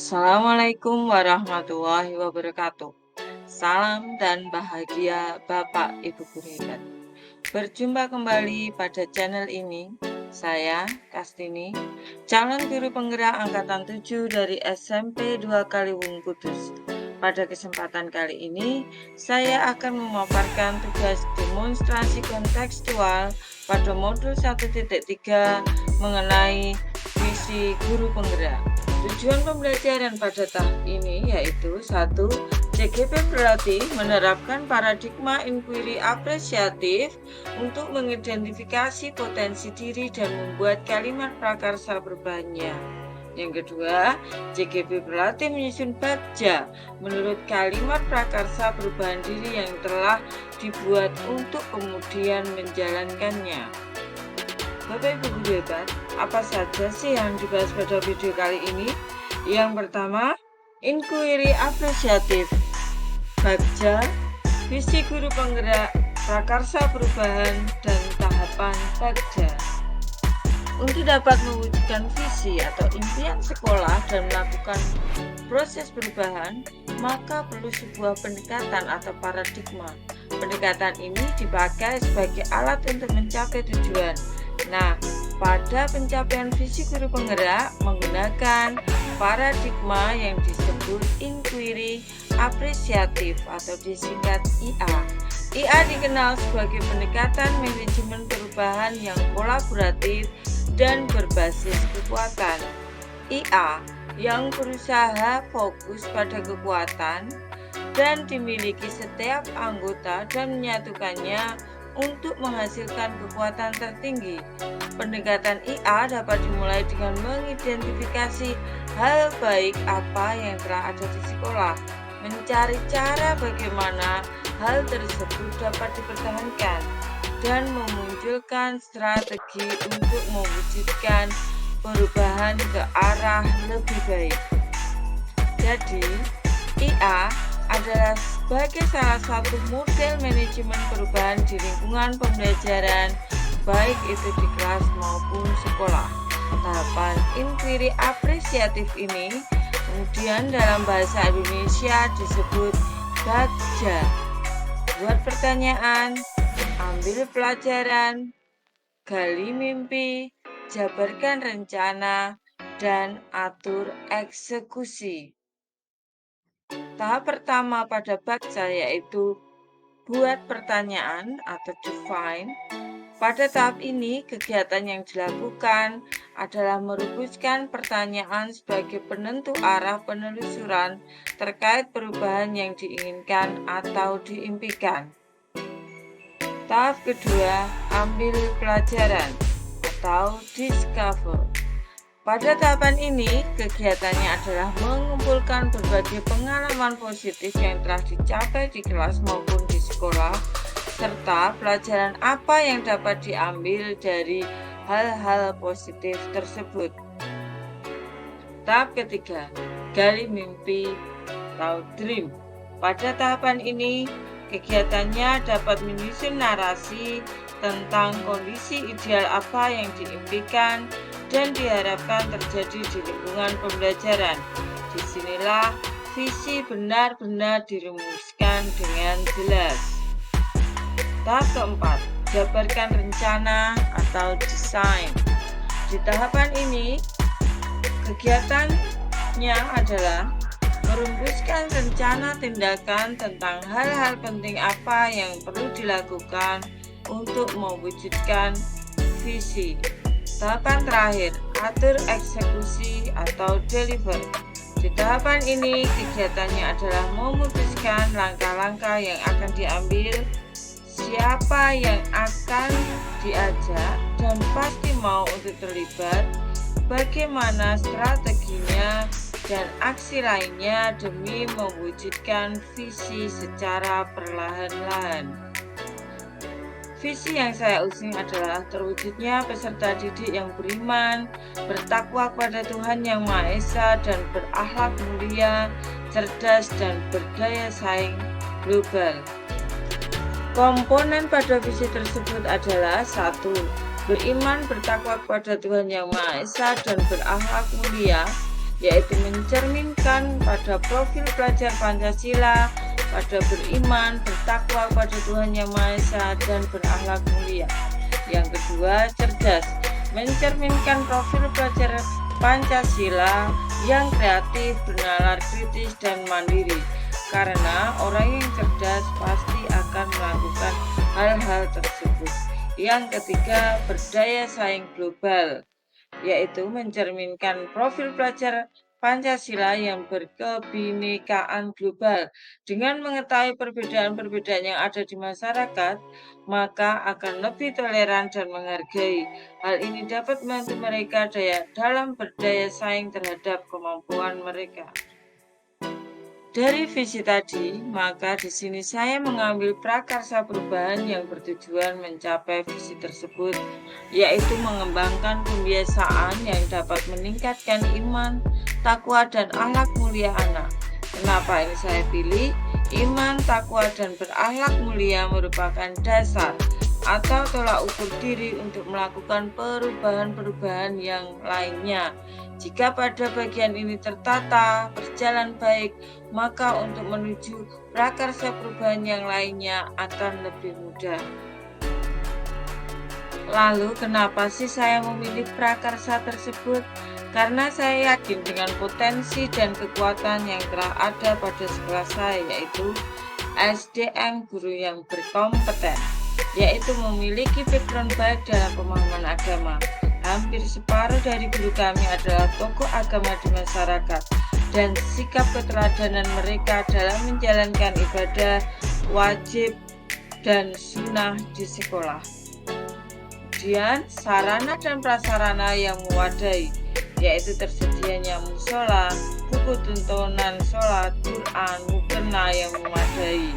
Assalamualaikum warahmatullahi wabarakatuh. Salam dan bahagia Bapak Ibu guru hebat. Berjumpa kembali pada channel ini. Saya Kastini, calon guru penggerak angkatan 7 dari SMP 2 Kaliwung Kudus. Pada kesempatan kali ini, saya akan memaparkan tugas demonstrasi kontekstual pada modul 1.3 mengenai visi guru penggerak. Tujuan pembelajaran pada tahap ini yaitu 1. CGP berarti menerapkan paradigma inquiry apresiatif untuk mengidentifikasi potensi diri dan membuat kalimat prakarsa berbahannya. Yang kedua, CGP berarti menyusun bagja menurut kalimat prakarsa berbahan diri yang telah dibuat untuk kemudian menjalankannya. Bapak Ibu guru hebat, apa saja sih yang dibahas pada video kali ini? Yang pertama, inquiry apresiatif, bagja, visi guru penggerak, prakarsa perubahan, dan tahapan bagja. Untuk dapat mewujudkan visi atau impian sekolah dan melakukan proses perubahan, maka perlu sebuah pendekatan atau paradigma. Pendekatan ini dipakai sebagai alat untuk mencapai tujuan. Nah, pada pencapaian visi guru penggerak menggunakan paradigma yang disebut inquiry apresiatif atau disingkat IA. IA dikenal sebagai pendekatan manajemen perubahan yang kolaboratif dan berbasis kekuatan. IA yang berusaha fokus pada kekuatan dan dimiliki setiap anggota dan menyatukannya untuk menghasilkan kekuatan tertinggi. Pendekatan IA dapat dimulai dengan mengidentifikasi hal baik apa yang telah ada di sekolah, mencari cara bagaimana hal tersebut dapat dipertahankan, dan memunculkan strategi untuk mewujudkan perubahan ke arah lebih baik. Jadi, IA adalah sebagai salah satu model manajemen perubahan di lingkungan pembelajaran, baik itu di kelas maupun sekolah. Tahapan inquiry apresiatif ini kemudian dalam bahasa Indonesia disebut bagja. Buat pertanyaan, ambil pelajaran, gali mimpi, jabarkan rencana, dan atur eksekusi. Tahap pertama pada bagja yaitu buat pertanyaan atau define. Pada tahap ini, kegiatan yang dilakukan adalah merumuskan pertanyaan sebagai penentu arah penelusuran terkait perubahan yang diinginkan atau diimpikan. Tahap kedua, ambil pelajaran atau discover. Pada tahapan ini, kegiatannya adalah mengumpulkan berbagai pengalaman positif yang telah dicapai di kelas maupun di sekolah, serta pelajaran apa yang dapat diambil dari hal-hal positif tersebut. Tahap ketiga, gali mimpi atau dream. Pada tahapan ini, kegiatannya dapat menyusun narasi tentang kondisi ideal apa yang diimpikan dan diharapkan terjadi di lingkungan pembelajaran. Disinilah visi benar-benar dirumuskan dengan jelas. Tahap keempat, jabarkan rencana atau desain. Di tahapan ini, kegiatannya adalah merumuskan rencana tindakan tentang hal-hal penting apa yang perlu dilakukan untuk mewujudkan visi. Tahapan terakhir, atur eksekusi atau deliver. Di tahapan ini, kegiatannya adalah memutuskan langkah-langkah yang akan diambil, siapa yang akan diajak, dan pasti mau untuk terlibat, bagaimana strateginya, dan aksi lainnya demi mewujudkan visi secara perlahan-lahan. Visi yang saya usung adalah terwujudnya peserta didik yang beriman, bertakwa kepada Tuhan Yang Maha Esa, dan berakhlak mulia, cerdas, dan berdaya saing global. Komponen pada visi tersebut adalah 1. Beriman bertakwa kepada Tuhan Yang Maha Esa dan berakhlak mulia. yaitu mencerminkan pada profil pelajar Pancasila, pada beriman, bertakwa pada Tuhan Yang Maha Esa, dan berakhlak mulia. Yang kedua, cerdas, mencerminkan profil pelajar Pancasila yang kreatif, bernalar kritis, dan mandiri. Karena orang yang cerdas pasti akan melakukan hal-hal tersebut. Yang ketiga, berdaya saing global, yaitu mencerminkan profil pelajar Pancasila yang berkebinekaan global. Dengan mengetahui perbedaan-perbedaan yang ada di masyarakat, maka akan lebih toleran dan menghargai. Hal ini dapat membantu mereka dalam berdaya saing terhadap kemampuan mereka. Dari visi tadi, maka di sini saya mengambil prakarsa perubahan yang bertujuan mencapai visi tersebut, yaitu mengembangkan pembiasaan yang dapat meningkatkan iman, takwa, dan akhlak mulia anak. Kenapa ini saya pilih? Iman, takwa, dan berakhlak mulia merupakan dasar atau tolak ukur diri untuk melakukan perubahan-perubahan yang lainnya. Jika pada bagian ini tertata, berjalan baik, maka untuk menuju prakarsa perubahan yang lainnya akan lebih mudah. Lalu kenapa sih saya memilih prakarsa tersebut? Karena saya yakin dengan potensi dan kekuatan yang telah ada pada sekolah saya, yaitu SDM guru yang berkompeten, yaitu memiliki background baik dalam pemahaman agama. Hampir separuh dari guru kami adalah tokoh agama di masyarakat, dan sikap keteladanan mereka dalam menjalankan ibadah wajib dan sunnah di sekolah. Kemudian sarana dan prasarana yang memadai, yaitu tersedianya musola, buku tuntunan sholat, Quran, mukena yang memadai.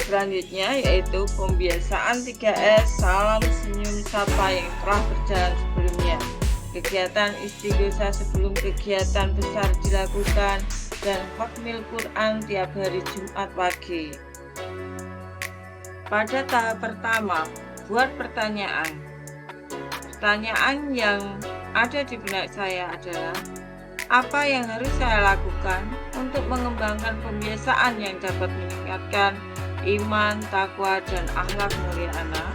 Selanjutnya yaitu pembiasaan 3S, salam, senyum, sapa yang telah berjalan sebelumnya. Kegiatan istighosa sebelum kegiatan besar dilakukan, dan khatmil Quran tiap hari Jumat pagi. Pada tahap pertama, buat pertanyaan. Pertanyaan yang ada di benak saya adalah, apa yang harus saya lakukan untuk mengembangkan pembiasaan yang dapat meningkatkan iman, takwa, dan akhlak mulia anak?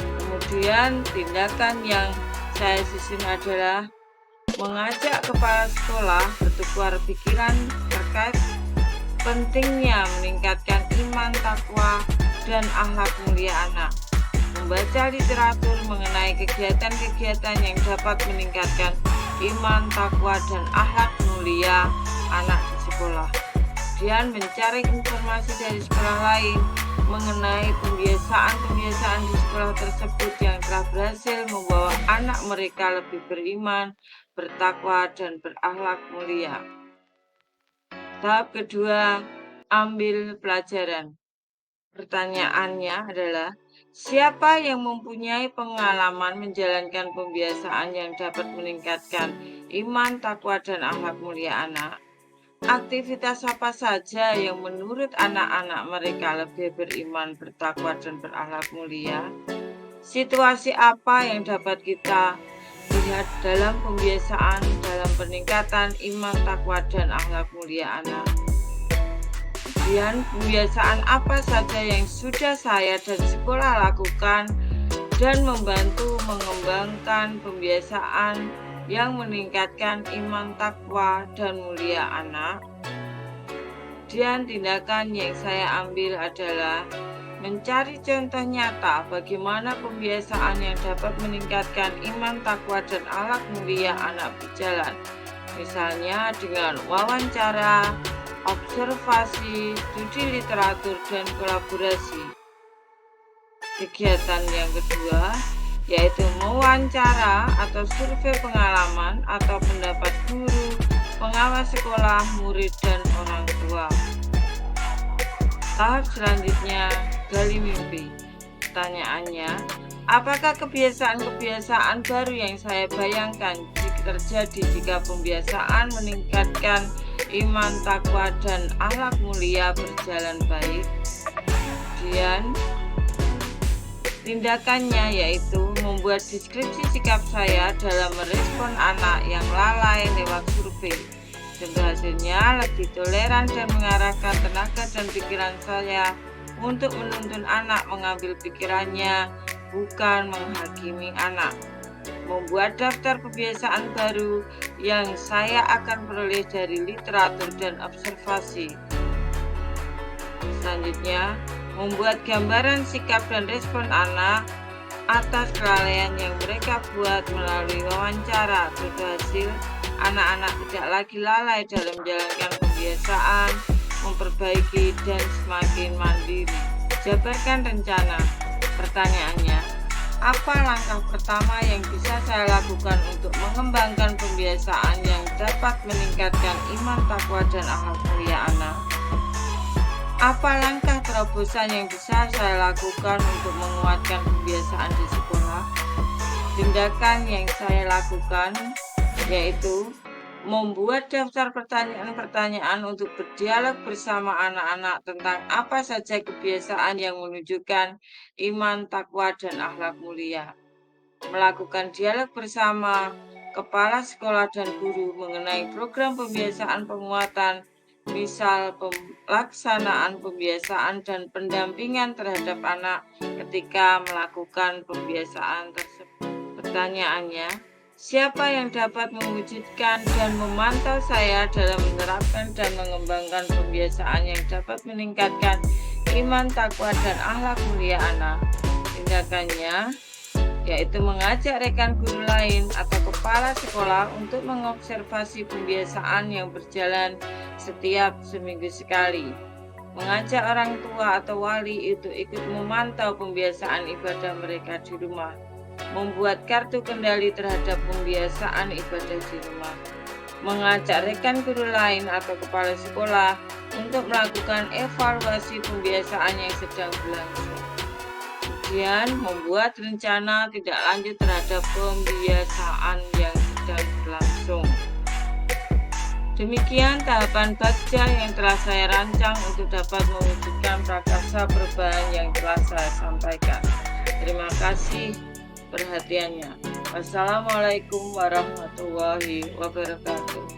Kemudian tindakan yang saya susun adalah mengajak kepala sekolah bertukar pikiran terkait pentingnya meningkatkan iman, takwa, dan akhlak mulia anak, membaca literatur mengenai kegiatan-kegiatan yang dapat meningkatkan iman, takwa, dan akhlak mulia anak di sekolah. Kemudian mencari informasi dari sekolah lain mengenai pembiasaan-pembiasaan di sekolah tersebut yang telah berhasil membawa anak mereka lebih beriman, bertakwa, dan berakhlak mulia. Tahap kedua, ambil pelajaran. Pertanyaannya adalah, siapa yang mempunyai pengalaman menjalankan pembiasaan yang dapat meningkatkan iman, takwa, dan akhlak mulia anak? Aktivitas apa saja yang menurut anak-anak mereka lebih beriman, bertakwa, dan berakhlak mulia? Situasi apa yang dapat kita lihat dalam pembiasaan dalam peningkatan iman, takwa, dan akhlak mulia anak? Kemudian pembiasaan apa saja yang sudah saya dan sekolah lakukan dan membantu mengembangkan pembiasaan yang meningkatkan iman, takwa, dan mulia anak? Dan tindakan yang saya ambil adalah mencari contoh nyata bagaimana pembiasaan yang dapat meningkatkan iman, takwa, dan akhlak mulia anak berjalan. Misalnya dengan wawancara, observasi, studi literatur, dan kolaborasi. Kegiatan yang kedua yaitu mewawancara atau survei pengalaman atau pendapat guru, pengawas sekolah, murid, dan orang tua. Tahap selanjutnya, gali mimpi. Pertanyaannya, apakah kebiasaan-kebiasaan baru yang saya bayangkan terjadi jika pembiasaan meningkatkan iman, takwa, dan akhlak mulia berjalan baik? Kemudian tindakannya yaitu membuat deskripsi sikap saya dalam merespon anak yang lalai lewat survei. Tentu hasilnya lebih toleran dan mengarahkan tenaga dan pikiran saya untuk menuntun anak mengambil pikirannya, bukan menghakimi anak. Membuat daftar kebiasaan baru yang saya akan peroleh dari literatur dan observasi. Selanjutnya, membuat gambaran sikap dan respon anak atas kelalaian yang mereka buat melalui wawancara. Tentu hasil, anak-anak tidak lagi lalai dalam menjalankan kebiasaan, memperbaiki, dan semakin mandiri. Jabarkan rencana. Pertanyaannya, apa langkah pertama yang bisa saya lakukan untuk mengembangkan kebiasaan yang dapat meningkatkan iman, takwa, dan akhlak mulia anak? Apa langkah terobosan yang bisa saya lakukan untuk menguatkan kebiasaan di sekolah? Tindakan yang saya lakukan yaitu membuat daftar pertanyaan-pertanyaan untuk berdialog bersama anak-anak tentang apa saja kebiasaan yang menunjukkan iman, takwa, dan akhlak mulia. Melakukan dialog bersama kepala sekolah dan guru mengenai program pembiasaan penguatan, misal pelaksanaan pembiasaan dan pendampingan terhadap anak ketika melakukan pembiasaan tersebut. Pertanyaannya, siapa yang dapat mewujudkan dan memantau saya dalam menerapkan dan mengembangkan kebiasaan yang dapat meningkatkan iman, takwa, dan akhlak mulia anak? Tindakannya yaitu mengajak rekan guru lain atau kepala sekolah untuk mengobservasi pembiasaan yang berjalan setiap seminggu sekali. Mengajak orang tua atau wali itu ikut memantau pembiasaan ibadah mereka di rumah. Membuat kartu kendali terhadap pembiasaan ibadah di rumah. Mengajak rekan guru lain atau kepala sekolah untuk melakukan evaluasi pembiasaan yang sedang berlangsung. Kemudian membuat rencana tindak lanjut terhadap pembiasaan yang sedang berlangsung. Demikian tahapan baca yang telah saya rancang untuk dapat mewujudkan prakarsa perubahan yang telah saya sampaikan. Terima kasih perhatiannya. Wassalamualaikum warahmatullahi wabarakatuh.